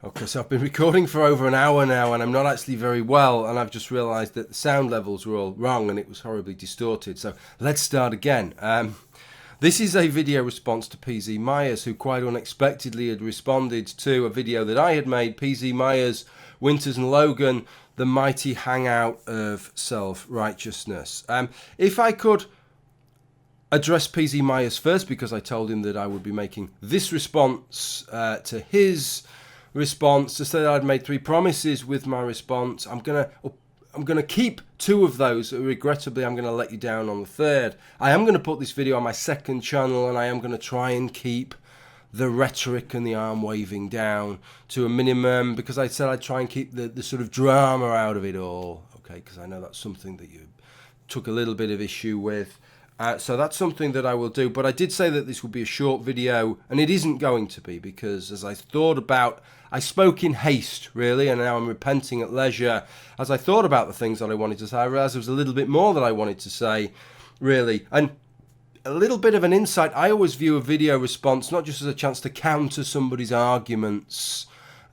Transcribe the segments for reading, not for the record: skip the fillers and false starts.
Okay, so I've been recording for over an hour now and I'm not actually very well, and I've just realised that the sound levels were all wrong and it was horribly distorted. So let's start again. This is a video response to PZ Myers, who quite unexpectedly had responded to a video that I had made, PZ Myers, Winters and Logan, the mighty hangout of self-righteousness. If I could address PZ Myers first, because I told him that I would be making this response to his response, to say that I'd made 3 promises with my response. I'm gonna keep 2 of those. Regrettably, I'm gonna let you down on the 3rd. I am gonna put this video on my 2nd channel, and I am gonna try and keep the rhetoric and the arm waving down to a minimum, because I said I'd try and keep the sort of drama out of it all. Okay, because I know that's something that you took a little bit of issue with. So that's something that I will do, but I did say that this would be a short video, and it isn't going to be, because as I thought about, I spoke in haste, really, and now I'm repenting at leisure. As I thought about the things that I wanted to say, I realised there was a little bit more that I wanted to say, really. And a little bit of an insight, I always view a video response not just as a chance to counter somebody's arguments,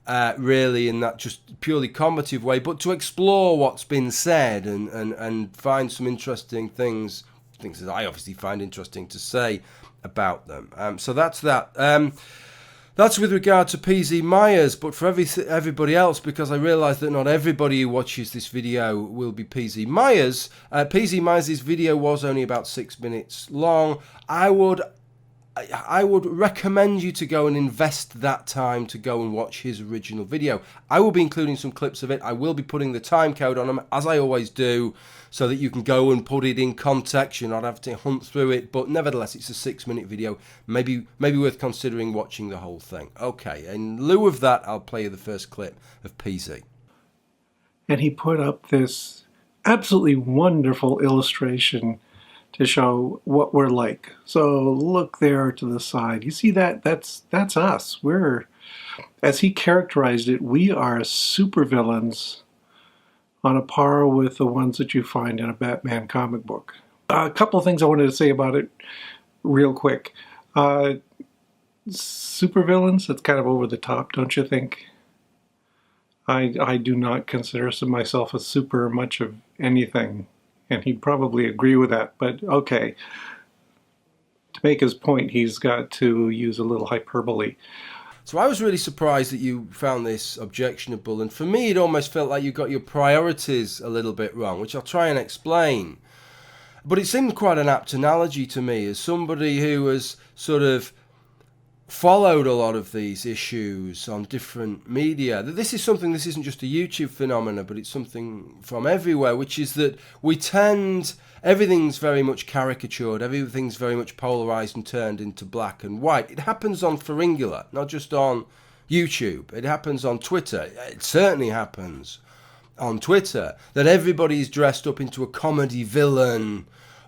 really, in that just purely combative way, but to explore what's been said and find some interesting things that I obviously find interesting to say about them. So that's that. That's with regard to PZ Myers, but for everybody else, because I realise that not everybody who watches this video will be PZ Myers. PZ Myers' video was only about 6 minutes long. I would recommend you to go and invest that time to go and watch his original video. I will be including some clips of it. I will be putting the time code on them, as I always do, so that you can go and put it in context. You're not having to hunt through it, but nevertheless, it's a 6-minute video. Maybe worth considering watching the whole thing. Okay, in lieu of that, I'll play you the first clip of PZ. And he put up this absolutely wonderful illustration to show what we're like. So look there to the side. You see that? That's us. We're, as he characterized it, we are supervillains on a par with the ones that you find in a Batman comic book. A couple of things I wanted to say about it real quick. Supervillains, that's kind of over the top, don't you think? I do not consider myself a super much of anything, and he'd probably agree with that, but okay. To make his point, he's got to use a little hyperbole. So I was really surprised that you found this objectionable, and for me it almost felt like you got your priorities a little bit wrong, which I'll try and explain. But it seemed quite an apt analogy to me, as somebody who has sort of followed a lot of these issues on different media. This isn't just a YouTube phenomena, but it's something from everywhere, which is that everything's very much caricatured, everything's very much polarized and turned into black and white. It happens on Pharyngula, not just on YouTube. It happens on Twitter. It certainly happens on Twitter, that everybody's dressed up into a comedy villain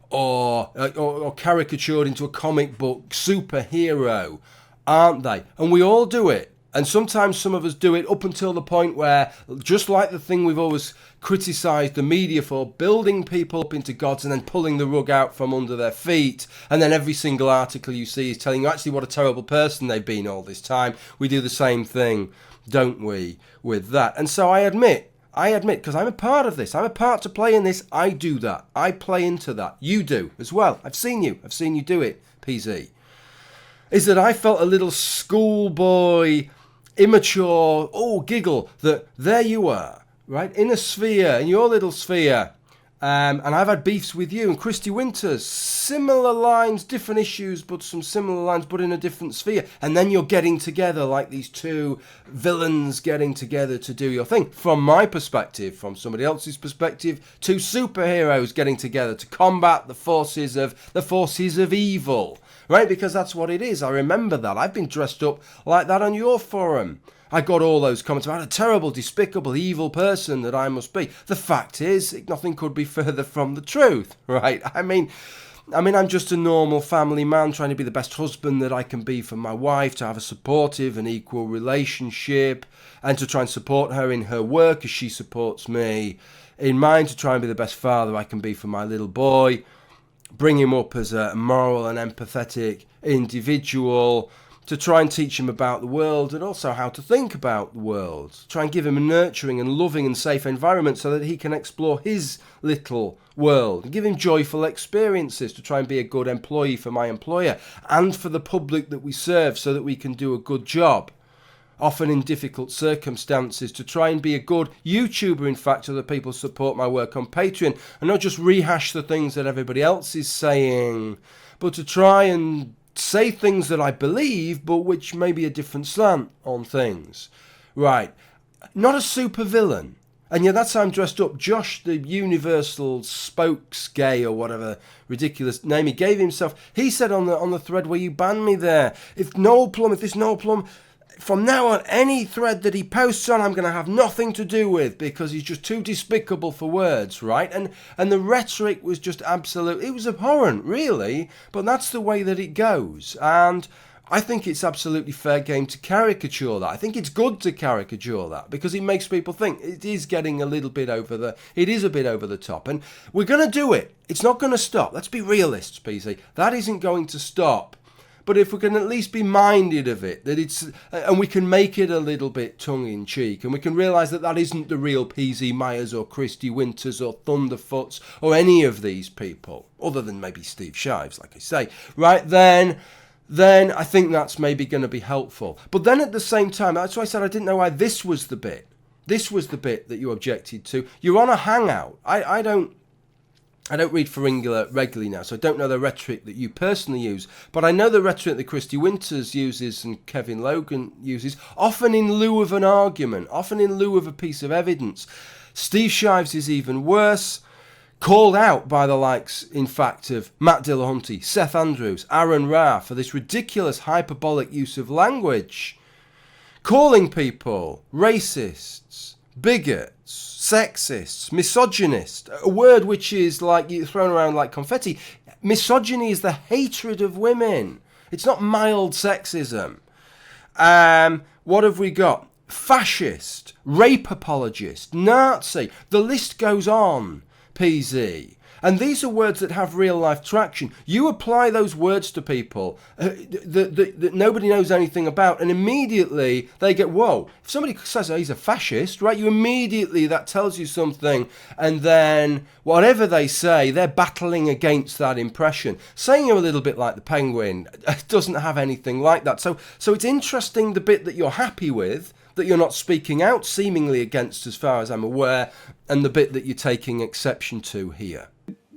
or caricatured into a comic book superhero, aren't they? And we all do it. And sometimes some of us do it up until the point where, just like the thing we've always criticised the media for, building people up into gods and then pulling the rug out from under their feet, and then every single article you see is telling you actually what a terrible person they've been all this time. We do the same thing, don't we, with that? And so I admit, because I'm a part of this, I'm a part to play in this, I do that. I play into that. You do as well. I've seen you do it, PZ. Is that I felt a little schoolboy, immature, giggle, that there you are, right, in your little sphere, and I've had beefs with you and Christy Winters, similar lines, different issues, but some similar lines, but in a different sphere, and then you're getting together like these 2 villains getting together to do your thing. From my perspective, from somebody else's perspective, 2 superheroes getting together to combat the forces of evil. Right, because that's what it is. I remember that. I've been dressed up like that on your forum. I got all those comments about a terrible, despicable, evil person that I must be. The fact is, nothing could be further from the truth, right? I mean, I'm just a normal family man trying to be the best husband that I can be for my wife, to have a supportive and equal relationship, and to try and support her in her work as she supports me in mine, to try and be the best father I can be for my little boy, bring him up as a moral and empathetic individual, to try and teach him about the world and also how to think about the world. Try and give him a nurturing and loving and safe environment so that he can explore his little world. And give him joyful experiences to try and be a good employee for my employer and for the public that we serve so that we can do a good job. Often in difficult circumstances, to try and be a good YouTuber, in fact, so that people support my work on Patreon and not just rehash the things that everybody else is saying, but to try and say things that I believe, but which may be a different slant on things. Right. Not a supervillain. And yeah, that's how I'm dressed up. Josh, the universal spokes gay or whatever ridiculous name he gave himself, he said on the thread where you banned me there, if this Noel Plum, from now on, any thread that he posts on, I'm going to have nothing to do with because he's just too despicable for words, right? And the rhetoric was just absolute. It was abhorrent, really, but that's the way that it goes. And I think it's absolutely fair game to caricature that. I think it's good to caricature that because it makes people think it is getting a little bit it is a bit over the top. And we're going to do it. It's not going to stop. Let's be realists, PC. That isn't going to stop. But if we can at least be minded of it, and we can make it a little bit tongue-in-cheek, and we can realise that isn't the real PZ Myers or Christy Winters or Thunderfoots or any of these people, other than maybe Steve Shives, like I say, right, then I think that's maybe going to be helpful. But then at the same time, that's why I said I didn't know why this was the bit. This was the bit that you objected to. You're on a hangout. I don't read Pharyngula regularly now, so I don't know the rhetoric that you personally use, but I know the rhetoric that Christy Winters uses and Kevin Logan uses, often in lieu of an argument, often in lieu of a piece of evidence. Steve Shives is even worse, called out by the likes, in fact, of Matt Dillahunty, Seth Andrews, Aaron Ra for this ridiculous hyperbolic use of language, calling people racists, bigots, sexist, misogynist, a word which is like thrown around like confetti. Misogyny is the hatred of women. It's not mild sexism. What have we got? Fascist, rape apologist, Nazi. The list goes on, PZ. And these are words that have real-life traction. You apply those words to people that nobody knows anything about, and immediately they get, whoa. If somebody says, oh, he's a fascist, right, that tells you something, and then whatever they say, they're battling against that impression. Saying you're a little bit like the Penguin doesn't have anything like that. So it's interesting the bit that you're happy with, that you're not speaking out seemingly against as far as I'm aware, and the bit that you're taking exception to here.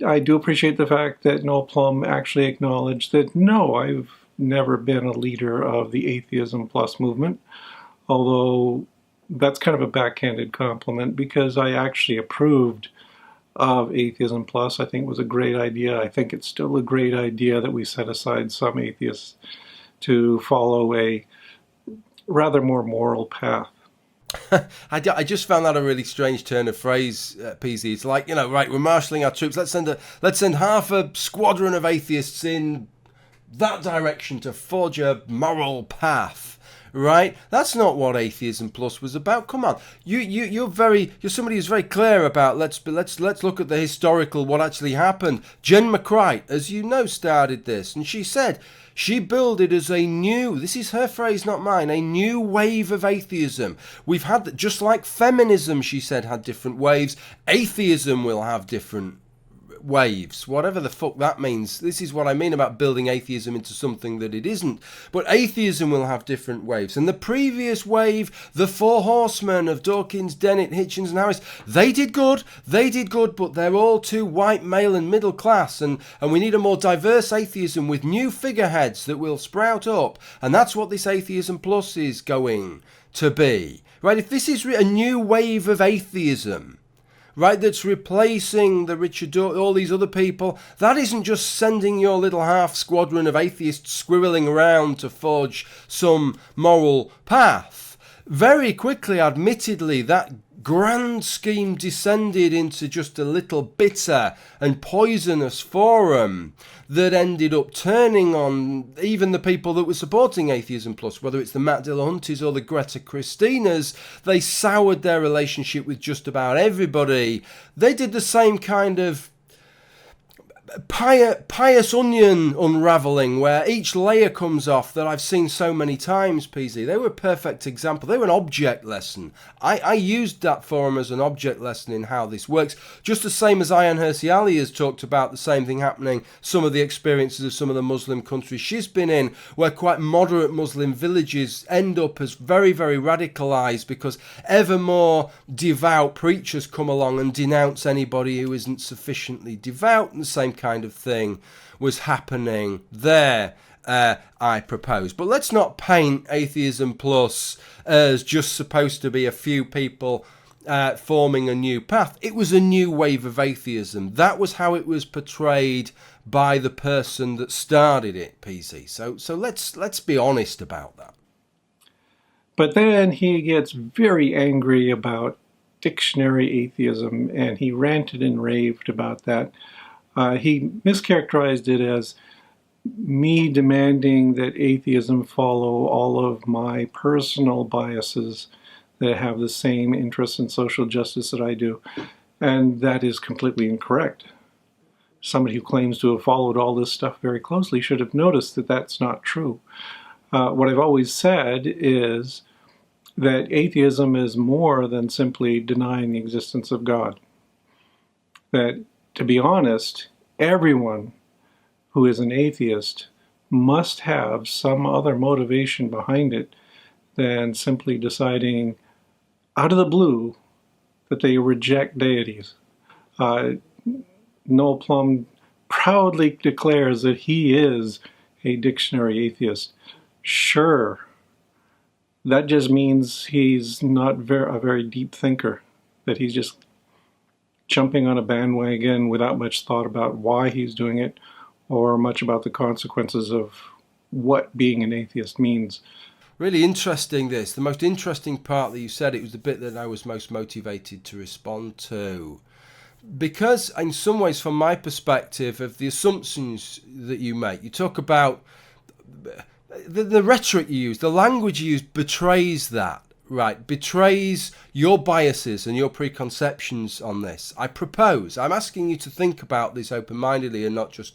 I do appreciate the fact that Noel Plum actually acknowledged that, no, I've never been a leader of the Atheism Plus movement, although that's kind of a backhanded compliment because I actually approved of Atheism Plus. I think it was a great idea. I think it's still a great idea that we set aside some atheists to follow a rather more moral path. I just found that a really strange turn of phrase, PZ. It's like, right, we're marshalling our troops. Let's send half a squadron of atheists in that direction to forge a moral path. Right? That's not what Atheism Plus was about. Come on, you're somebody who's very clear about let's look at the historical what actually happened. Jen McCright, as you know, started this, and she said she billed it as a new, this is her phrase, not mine, a new wave of atheism. We've had, just like feminism, she said, had different waves. Atheism will have different waves, whatever the fuck that means. This is what I mean about building atheism into something that it isn't. But atheism will have different waves. And the previous wave, the Four Horsemen of Dawkins, Dennett, Hitchens and Harris, they did good, but they're all too white, male and middle class, and we need a more diverse atheism with new figureheads that will sprout up. And that's what this Atheism Plus is going to be. Right? If this is a new wave of atheism, right, that's replacing the Richard Dawkins, all these other people, that isn't just sending your little half squadron of atheists squirreling around to forge some moral path. Very quickly, admittedly, that grand scheme descended into just a little bitter and poisonous forum that ended up turning on even the people that were supporting Atheism Plus, whether it's the Matt Dillahunties or the Greta Christinas. They soured their relationship with just about everybody. They did the same kind of pious onion unraveling where each layer comes off that I've seen so many times, PZ. They were a perfect example. They were an object lesson. I used that forum as an object lesson in how this works, just the same as Ayaan Hirsi Ali has talked about the same thing happening, some of the experiences of some of the Muslim countries she's been in, where quite moderate Muslim villages end up as very, very radicalised because ever more devout preachers come along and denounce anybody who isn't sufficiently devout, and the same kind of thing was happening there, I propose. But let's not paint Atheism Plus as just supposed to be a few people forming a new path. It was a new wave of atheism. That was how it was portrayed by the person that started it, PC. So let's be honest about that. But then he gets very angry about dictionary atheism, and he ranted and raved about that. He mischaracterized it as me demanding that atheism follow all of my personal biases that have the same interests in social justice that I do. And that is completely incorrect. Somebody who claims to have followed all this stuff very closely should have noticed that that's not true. What I've always said is that atheism is more than simply denying the existence of God. That, to be honest, everyone who is an atheist must have some other motivation behind it than simply deciding out of the blue that they reject deities. Noel Plum proudly declares that he is a dictionary atheist. Sure, that just means he's not a very deep thinker, that he's just jumping on a bandwagon without much thought about why he's doing it or much about the consequences of what being an atheist means. Really interesting this. The most interesting part that you said, it was the bit that I was most motivated to respond to. Because in some ways, from my perspective, of the assumptions that you make, you talk about the rhetoric you use, the language you use betrays that, right? Betrays your biases and your preconceptions on this. I'm asking you to think about this open-mindedly and not just,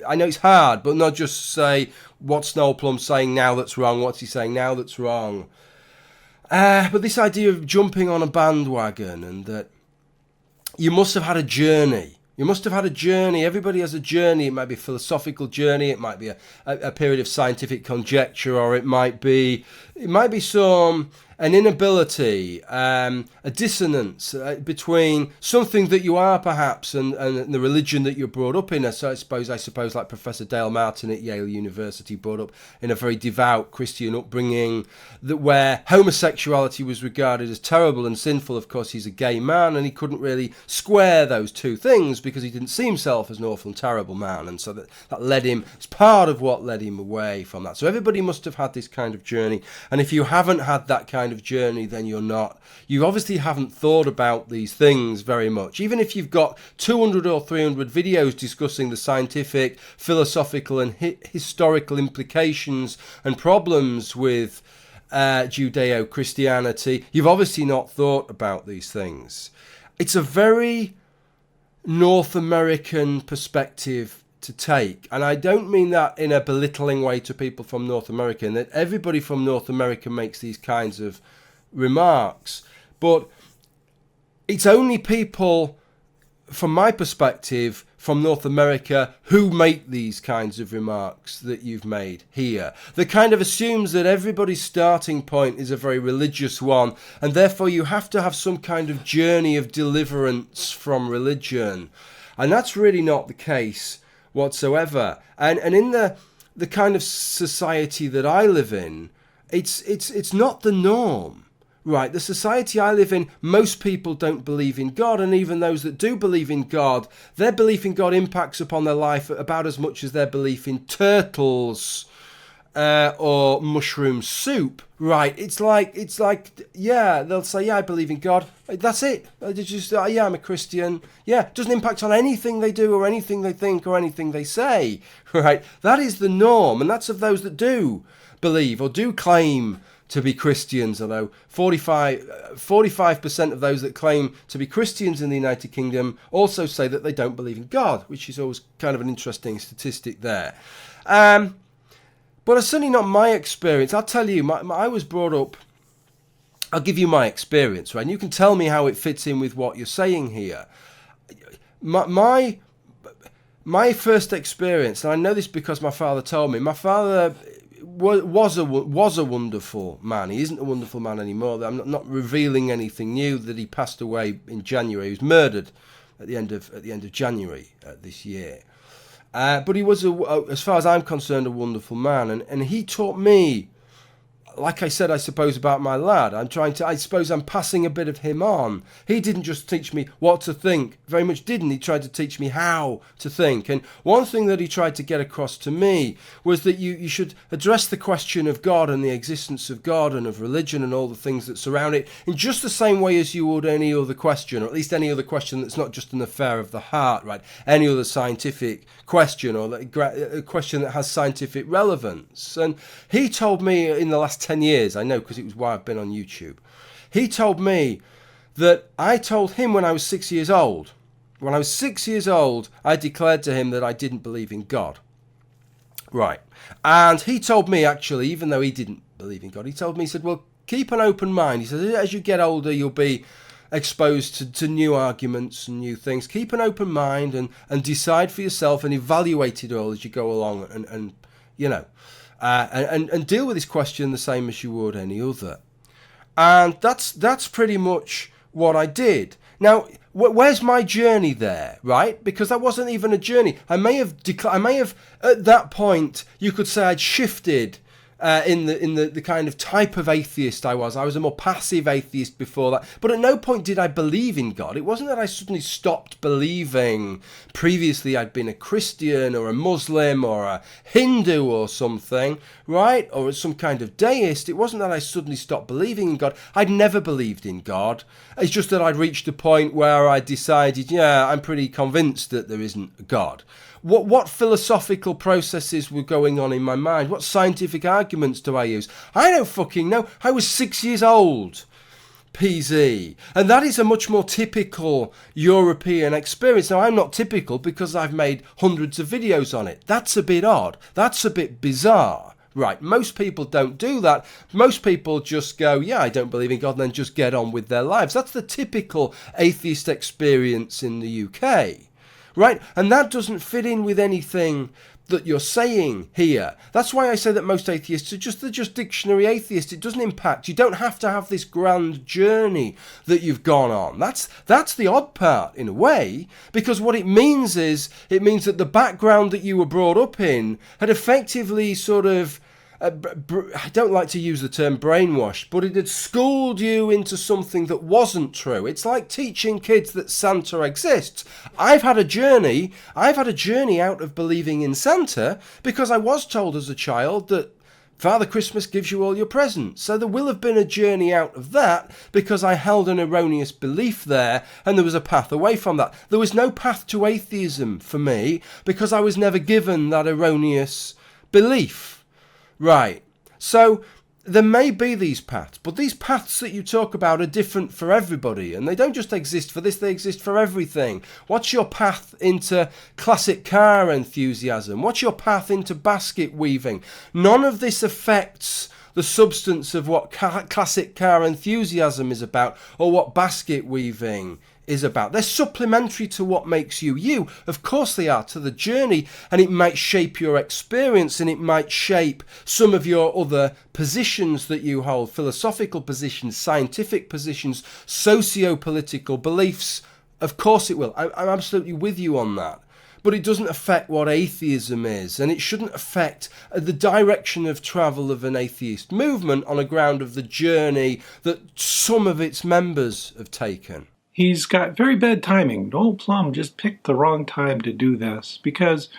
I know it's hard, but not just say, what's Noel Plum saying now that's wrong, what's he saying now that's wrong. But this idea of jumping on a bandwagon, and that you must have had a journey. You must have had a journey. Everybody has a journey. It might be a philosophical journey. It might be a period of scientific conjecture, or it might be an inability, a dissonance between something that you are perhaps and the religion that you're brought up in. So I suppose like Professor Dale Martin at Yale University, brought up in a very devout Christian upbringing, that where homosexuality was regarded as terrible and sinful. Of course, he's a gay man, and he couldn't really square those two things because he didn't see himself as an awful and terrible man, and so that led him, it's part of what led him away from that. So everybody must have had this kind of journey, and if you haven't had that kind of journey, then you obviously haven't thought about these things very much. Even if you've got 200 or 300 videos discussing the scientific, philosophical and historical implications and problems with Judeo-Christianity, you've obviously not thought about these things. It's a very North American perspective to take, and I don't mean that in a belittling way to people from North America, and that everybody from North America makes these kinds of remarks, but it's only people, from my perspective, from North America who make these kinds of remarks that you've made here. That kind of assumes that everybody's starting point is a very religious one, and therefore you have to have some kind of journey of deliverance from religion. And that's really not the case whatsoever. And in the kind of society that I live in, it's not the norm. Right, the society I live in, most people don't believe in God, and even those that do believe in God, their belief in God impacts upon their life about as much as their belief in turtles or mushroom soup. Right, it's like, yeah, they'll say, yeah, I believe in God. That's it. Yeah, I'm a Christian. Yeah, it doesn't impact on anything they do or anything they think or anything they say. Right, that is the norm, and that's of those that do believe or do claim to be Christians, although 45% of those that claim to be Christians in the United Kingdom also say that they don't believe in God, which is always kind of an interesting statistic there. But it's certainly not my experience. I'll tell you, I was brought up, I'll give you my experience, right? And you can tell me how it fits in with what you're saying here. My first experience, and I know this because my father told me, my father was a wonderful man. He isn't a wonderful man anymore. I'm not revealing anything new. That he passed away in January. He was murdered at the end of January this year. But he was, as far as I'm concerned, a wonderful man, and he taught me. Like I said, I suppose, about my lad, I suppose I'm passing a bit of him on. He didn't just teach me what to think, very much didn't. He tried to teach me how to think. And one thing that he tried to get across to me was that you should address the question of God and the existence of God and of religion and all the things that surround it in just the same way as you would any other question, or at least any other question that's not just an affair of the heart, right? Any other scientific question, or a question that has scientific relevance. And he told me in the last 10 years, I know because it was why I've been on YouTube, he told me that I told him when I was 6 years old. When I was 6 years old, I declared to him that I didn't believe in God. Right. And he told me, actually, even though he didn't believe in God, he told me, he said, well, keep an open mind. He said, as you get older, you'll be exposed to new arguments and new things. Keep an open mind and decide for yourself and evaluate it all as you go along and you know, and deal with this question the same as you would any other. And that's pretty much what I did. Now, where's my journey there, right? Because that wasn't even a journey. I may have at that point, you could say I'd shifted in the kind of type of atheist I was. I was a more passive atheist before that. But at no point did I believe in God. It wasn't that I suddenly stopped believing. Previously I'd been a Christian or a Muslim or a Hindu or something, right? Or some kind of deist. It wasn't that I suddenly stopped believing in God. I'd never believed in God. It's just that I'd reached a point where I decided, yeah, I'm pretty convinced that there isn't a God. What philosophical processes were going on in my mind? What scientific arguments do I use? I don't fucking know. I was 6 years old. PZ. And that is a much more typical European experience. Now, I'm not typical because I've made hundreds of videos on it. That's a bit odd. That's a bit bizarre. Right, most people don't do that. Most people just go, yeah, I don't believe in God, and then just get on with their lives. That's the typical atheist experience in the UK. Right? And that doesn't fit in with anything that you're saying here. That's why I say that most atheists are just dictionary atheists. It doesn't impact. You don't have to have this grand journey that you've gone on. That's the odd part in a way, because what it means is, it means that the background that you were brought up in had effectively sort of, I don't like to use the term brainwashed, but it had schooled you into something that wasn't true. It's like teaching kids that Santa exists. I've had a journey out of believing in Santa because I was told as a child that Father Christmas gives you all your presents. So there will have been a journey out of that because I held an erroneous belief there and there was a path away from that. There was no path to atheism for me because I was never given that erroneous belief. Right, so there may be these paths, but these paths that you talk about are different for everybody, and they don't just exist for this, they exist for everything. What's your path into classic car enthusiasm? What's your path into basket weaving? None of this affects the substance of what classic car enthusiasm is about, or what basket weaving is about. They're supplementary to what makes you you. Of course they are, to the journey, and it might shape your experience, and it might shape some of your other positions that you hold, philosophical positions, scientific positions, socio-political beliefs. Of course it will. I'm absolutely with you on that. But it doesn't affect what atheism is, and it shouldn't affect the direction of travel of an atheist movement on a ground of the journey that some of its members have taken. He's got very bad timing. Noel Plum just picked the wrong time to do this because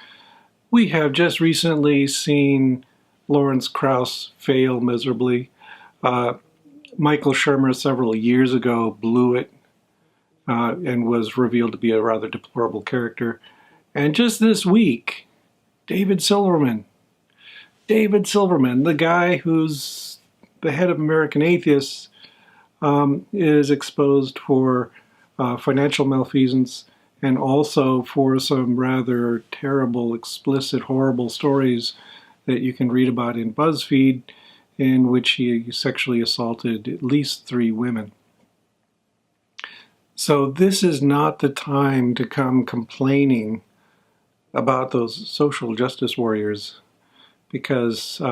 we have just recently seen Lawrence Krauss fail miserably. Michael Shermer several years ago blew it and was revealed to be a rather deplorable character. And just this week, David Silverman, the guy who's the head of American Atheists, is exposed for financial malfeasance and also for some rather terrible, explicit, horrible stories that you can read about in BuzzFeed, in which he sexually assaulted at least 3 women. So this is not the time to come complaining about those social justice warriors, because,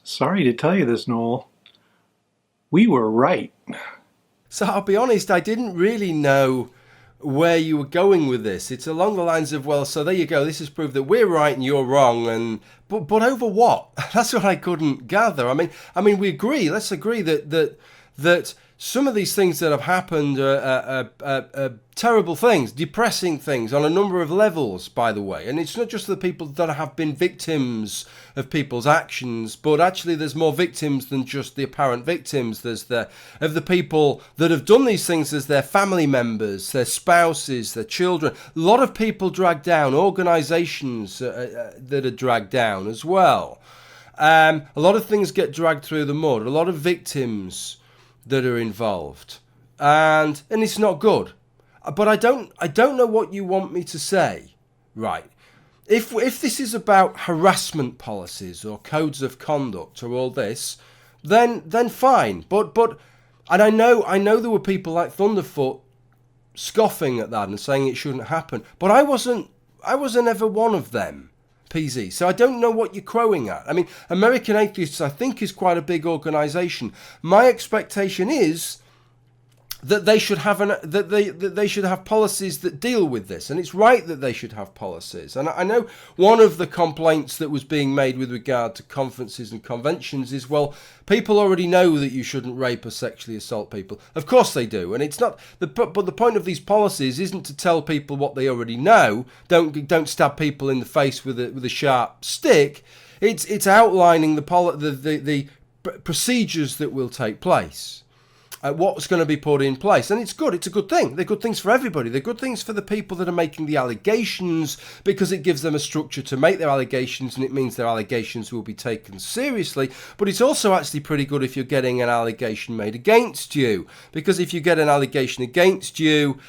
sorry to tell you this, Noel, we were right. So I'll be honest, I didn't really know where you were going with this. It's along the lines of, well, so there you go, this has proved that we're right and you're wrong, and but over what? That's what I couldn't gather. I mean, we agree. Let's agree that some of these things that have happened are terrible things, depressing things on a number of levels, by the way. And it's not just the people that have been victims of people's actions, but actually there's more victims than just the apparent victims. There's the people that have done these things, as their family members, their spouses, their children. A lot of people dragged down, organisations that are dragged down as well. A lot of things get dragged through the mud. A lot of victims that are involved, and it's not good. But I don't know what you want me to say, right? If this is about harassment policies or codes of conduct or all this, then fine. But and I know there were people like Thunderfoot scoffing at that and saying it shouldn't happen. But I wasn't ever one of them. PZ. So I don't know what you're crowing at. I mean, American Atheists, I think, is quite a big organisation. My expectation is that they should have they should have policies that deal with this, and it's right that they should have policies. And I know one of the complaints that was being made with regard to conferences and conventions is, well, people already know that you shouldn't rape or sexually assault people. Of course they do, and it's not. But the point of these policies isn't to tell people what they already know. Don't stab people in the face with a sharp stick. It's outlining the procedures that will take place. What's going to be put in place. And it's good. It's a good thing. They're good things for everybody. They're good things for the people that are making the allegations, because it gives them a structure to make their allegations, and it means their allegations will be taken seriously. But it's also actually pretty good if you're getting an allegation made against you, because if you get an allegation against you,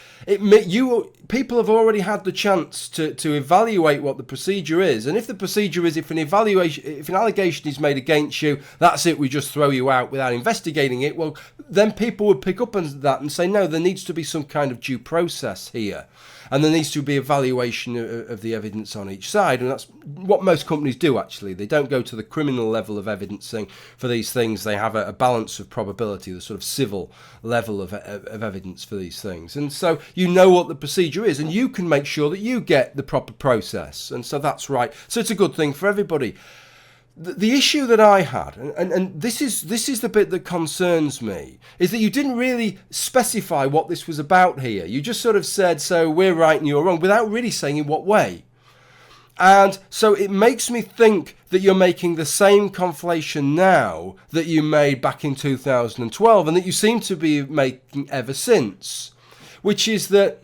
people have already had the chance to evaluate what the procedure is. And if the procedure is, if an allegation is made against you, that's it, we just throw you out without investigating it, well, then people would pick up on that and say, no, there needs to be some kind of due process here. And there needs to be evaluation of the evidence on each side. And that's what most companies do, actually. They don't go to the criminal level of evidencing for these things. They have a balance of probability, the sort of civil level of evidence for these things. And so you know what the procedure is, and you can make sure that you get the proper process. And so that's right. So it's a good thing for everybody. The issue that I had, and this is the bit that concerns me, is that you didn't really specify what this was about here. You just sort of said, so we're right and you're wrong, without really saying in what way. And so it makes me think that you're making the same conflation now that you made back in 2012, and that you seem to be making ever since, which is that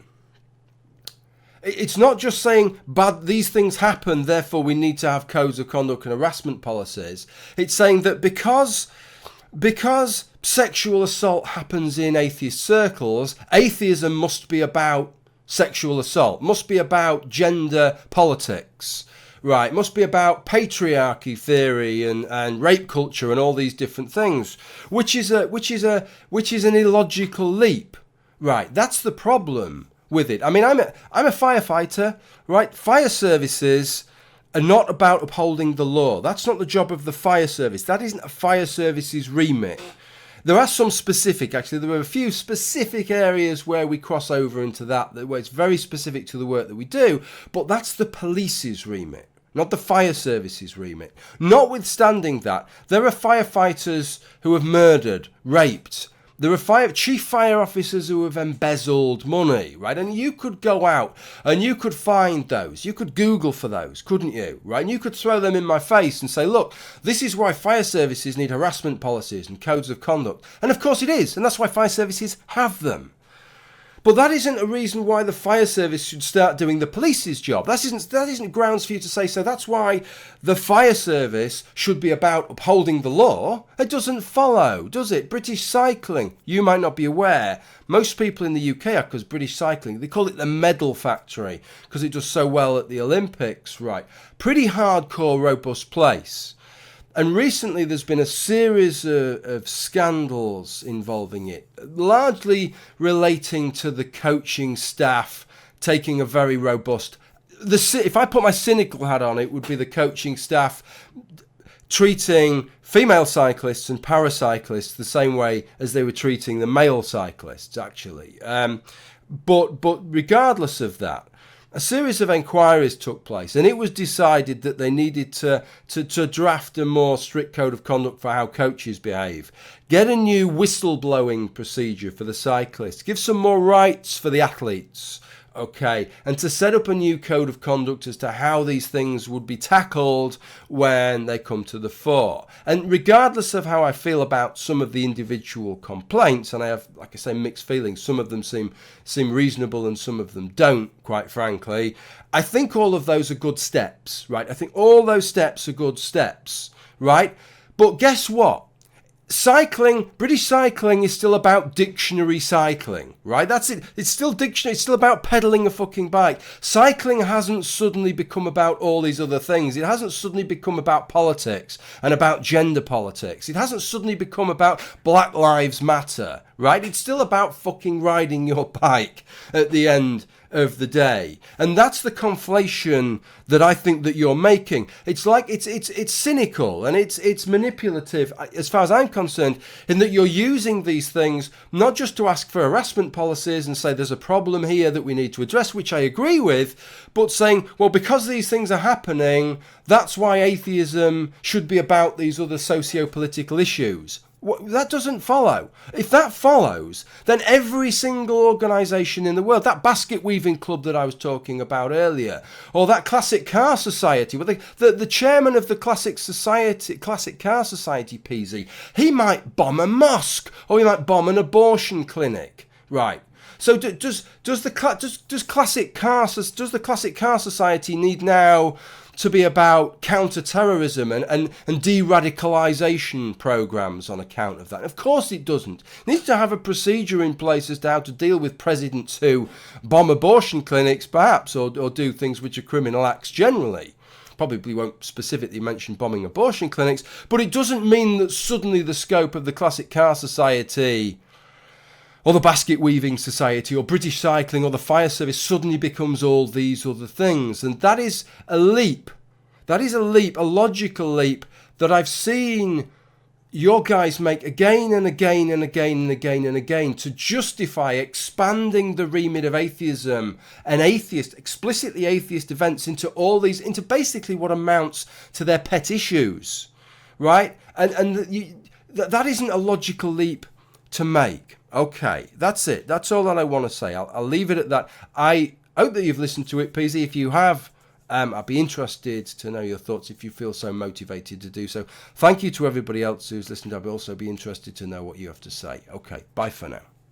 it's not just saying, but these things happen, therefore we need to have codes of conduct and harassment policies. It's saying that because sexual assault happens in atheist circles, atheism must be about sexual assault, must be about gender politics, right? Must be about patriarchy theory and rape culture and all these different things, which is an illogical leap, right? That's the problem with it. I mean, I'm a firefighter, right? Fire services are not about upholding the law. That's not the job of the fire service. That isn't a fire service's remit. There are some specific, actually, there are a few specific areas where we cross over into that, where it's very specific to the work that we do, but that's the police's remit, not the fire service's remit. Notwithstanding that, there are firefighters who have murdered, raped. There are chief fire officers who have embezzled money, right? And you could go out and you could find those. You could Google for those, couldn't you? Right? And you could throw them in my face and say, look, this is why fire services need harassment policies and codes of conduct. And of course it is. And that's why fire services have them. But that isn't a reason why the fire service should start doing the police's job. That isn't grounds for you to say so. That's why the fire service should be about upholding the law. It doesn't follow, does it? British Cycling, you might not be aware. Most people in the UK are, because British Cycling, they call it the medal factory because it does so well at the Olympics, right? Pretty hardcore, robust place. And recently there's been a series of scandals involving it, largely relating to the coaching staff taking a very robust... If I put my cynical hat on, it would be the coaching staff treating female cyclists and paracyclists the same way as they were treating the male cyclists, actually. But regardless of that, a series of inquiries took place, and it was decided that they needed to draft a more strict code of conduct for how coaches behave, get a new whistleblowing procedure for the cyclists, give some more rights for the athletes, okay, and to set up a new code of conduct as to how these things would be tackled when they come to the fore. And regardless of how I feel about some of the individual complaints, and I have, like I say, mixed feelings, some of them seem reasonable and some of them don't, quite frankly, I think all of those are good steps, right? I think all those steps are good steps, right? But guess what? British cycling is still about dictionary cycling, right? That's it. It's still dictionary. It's still about pedaling a fucking bike. Cycling hasn't suddenly become about all these other things. It hasn't suddenly become about politics and about gender politics. It hasn't suddenly become about Black Lives Matter, right? It's still about fucking riding your bike at the end of the day. And that's the conflation that I think that you're making. It's like it's cynical and it's manipulative as far as I'm concerned, in that you're using these things not just to ask for harassment policies and say there's a problem here that we need to address, which I agree with, but saying, well, because these things are happening, that's why atheism should be about these other socio-political issues. That doesn't follow. If that follows, then every single organisation in the world, that basket weaving club that I was talking about earlier, or that classic car society, well, the chairman of the classic car society, PZ, he might bomb a mosque, or he might bomb an abortion clinic, right? So does the classic car society need now to be about counter-terrorism and de-radicalisation programmes on account of that? Of course it doesn't. It needs to have a procedure in place as to how to deal with presidents who bomb abortion clinics, perhaps, or do things which are criminal acts generally. Probably won't specifically mention bombing abortion clinics, but it doesn't mean that suddenly the scope of the classic car society or the basket weaving society or British cycling or the fire service suddenly becomes all these other things. And that is a leap. That is a leap, a logical leap that I've seen your guys make again and again and again and again and again to justify expanding the remit of atheism and explicitly atheist events into basically what amounts to their pet issues, right? And that isn't a logical leap to make. Okay, that's it. That's all that I want to say. I'll leave it at that. I hope that you've listened to it, PZ. If you have, I'd be interested to know your thoughts if you feel so motivated to do so. Thank you to everybody else who's listened. I'd also be interested to know what you have to say. Okay, bye for now.